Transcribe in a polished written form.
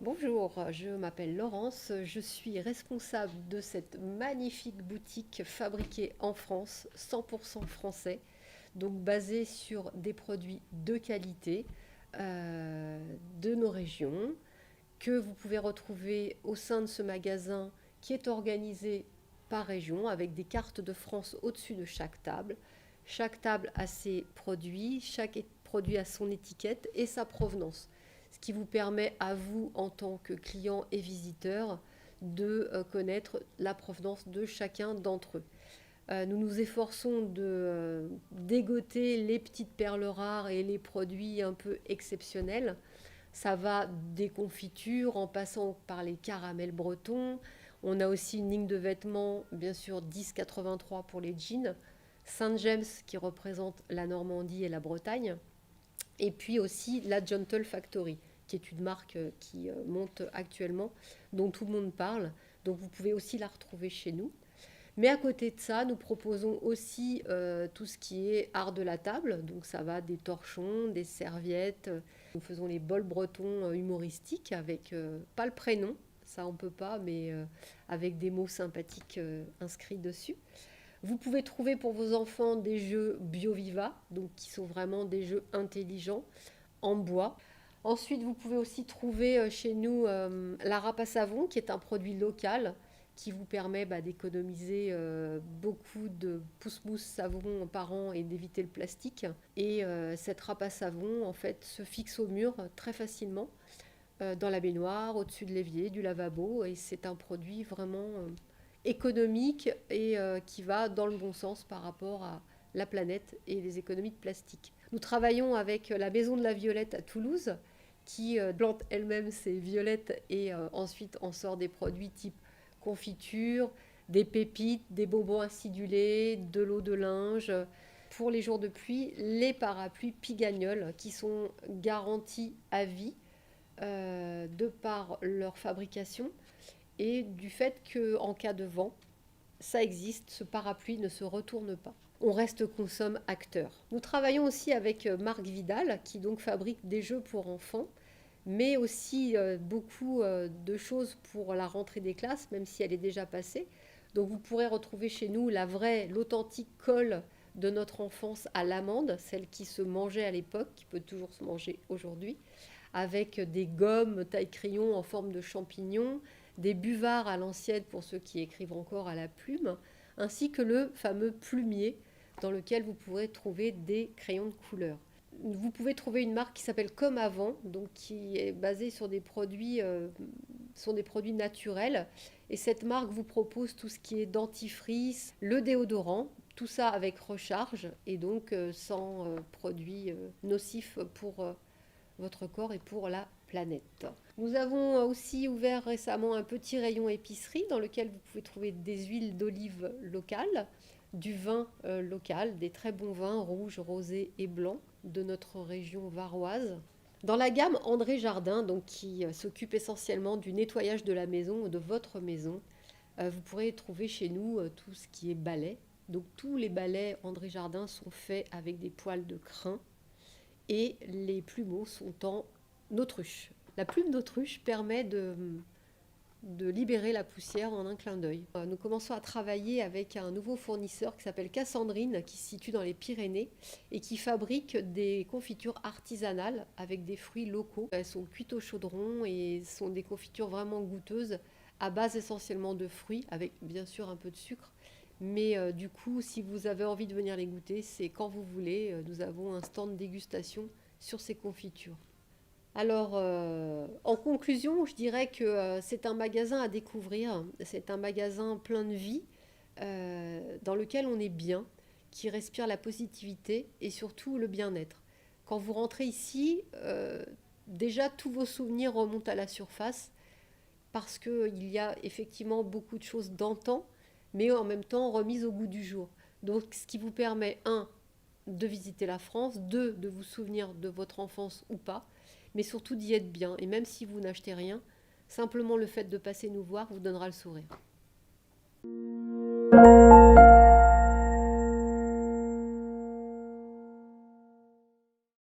Bonjour, je m'appelle Laurence, je suis responsable de cette magnifique boutique fabriquée en France, 100% français, donc basée sur des produits de qualité de nos régions, que vous pouvez retrouver au sein de ce magasin qui est organisé par région avec des cartes de France au-dessus de chaque table. Chaque table a ses produits, chaque produit a son étiquette et sa provenance, ce qui vous permet à vous, en tant que client et visiteur, de connaître la provenance de chacun d'entre eux. Nous nous efforçons de dégoter les petites perles rares et les produits un peu exceptionnels. Ça va des confitures en passant par les caramels bretons. On a aussi une ligne de vêtements, bien sûr 10,83 pour les jeans. Saint James qui représente la Normandie et la Bretagne. Et puis aussi la Gentle Factory, qui est une marque qui monte actuellement, dont tout le monde parle. Donc vous pouvez aussi la retrouver chez nous. Mais à côté de ça, nous proposons aussi tout ce qui est art de la table. Donc ça va des torchons, des serviettes. Nous faisons les bols bretons humoristiques avec, pas le prénom, ça on peut pas, mais avec des mots sympathiques inscrits dessus. Vous pouvez trouver pour vos enfants des jeux BioViva, donc qui sont vraiment des jeux intelligents en bois. Ensuite, vous pouvez aussi trouver chez nous la râpe à savon, qui est un produit local qui vous permet d'économiser beaucoup de pousse-mousse savon par an et d'éviter le plastique. Et cette râpe à savon, en fait, se fixe au mur très facilement dans la baignoire, au-dessus de l'évier, du lavabo. Et c'est un produit vraiment économique et qui va dans le bon sens par rapport à la planète et les économies de plastique. Nous travaillons avec la Maison de la Violette à Toulouse, qui plante elle-même ses violettes et ensuite en sort des produits type confiture, des pépites, des bonbons acidulés, de l'eau de linge. Pour les jours de pluie, les parapluies Pigagnol qui sont garantis à vie de par leur fabrication et du fait qu'en cas de vent, ça existe, ce parapluie ne se retourne pas. On reste consomme acteur. Nous travaillons aussi avec Marc Vidal qui donc fabrique des jeux pour enfants, mais aussi beaucoup de choses pour la rentrée des classes, même si elle est déjà passée. Donc vous pourrez retrouver chez nous l'authentique colle de notre enfance à l'amande, celle qui se mangeait à l'époque, qui peut toujours se manger aujourd'hui, avec des gommes taille-crayon en forme de champignons, des buvards à l'ancienne pour ceux qui écrivent encore à la plume, ainsi que le fameux plumier dans lequel vous pourrez trouver des crayons de couleur. Vous pouvez trouver une marque qui s'appelle Comme Avant, donc qui est basée sur sont des produits naturels. Et cette marque vous propose tout ce qui est dentifrice, le déodorant, tout ça avec recharge et donc sans produits nocifs pour votre corps et pour la planète. Nous avons aussi ouvert récemment un petit rayon épicerie dans lequel vous pouvez trouver des huiles d'olive locales, du vin local, des très bons vins rouges, rosés et blancs de notre région varoise. Dans la gamme André Jardin, donc qui s'occupe essentiellement du nettoyage de la maison ou de votre maison, vous pourrez trouver chez nous tout ce qui est balai. Donc tous les balais André Jardin sont faits avec des poils de crin et les plumeaux sont en autruche. La plume d'autruche permet de libérer la poussière en un clin d'œil. Nous commençons à travailler avec un nouveau fournisseur qui s'appelle Cassandrine, qui se situe dans les Pyrénées et qui fabrique des confitures artisanales avec des fruits locaux. Elles sont cuites au chaudron et sont des confitures vraiment goûteuses à base essentiellement de fruits, avec bien sûr un peu de sucre. Mais du coup, si vous avez envie de venir les goûter, c'est quand vous voulez. Nous avons un stand de dégustation sur ces confitures. Alors, en conclusion, je dirais que c'est un magasin à découvrir. C'est un magasin plein de vie, dans lequel on est bien, qui respire la positivité et surtout le bien-être. Quand vous rentrez ici, déjà tous vos souvenirs remontent à la surface parce qu'il y a effectivement beaucoup de choses d'antan, mais en même temps remises au goût du jour. Donc, ce qui vous permet, un, de visiter la France, deux, de vous souvenir de votre enfance ou pas, mais surtout d'y être bien. Et même si vous n'achetez rien, simplement le fait de passer nous voir vous donnera le sourire.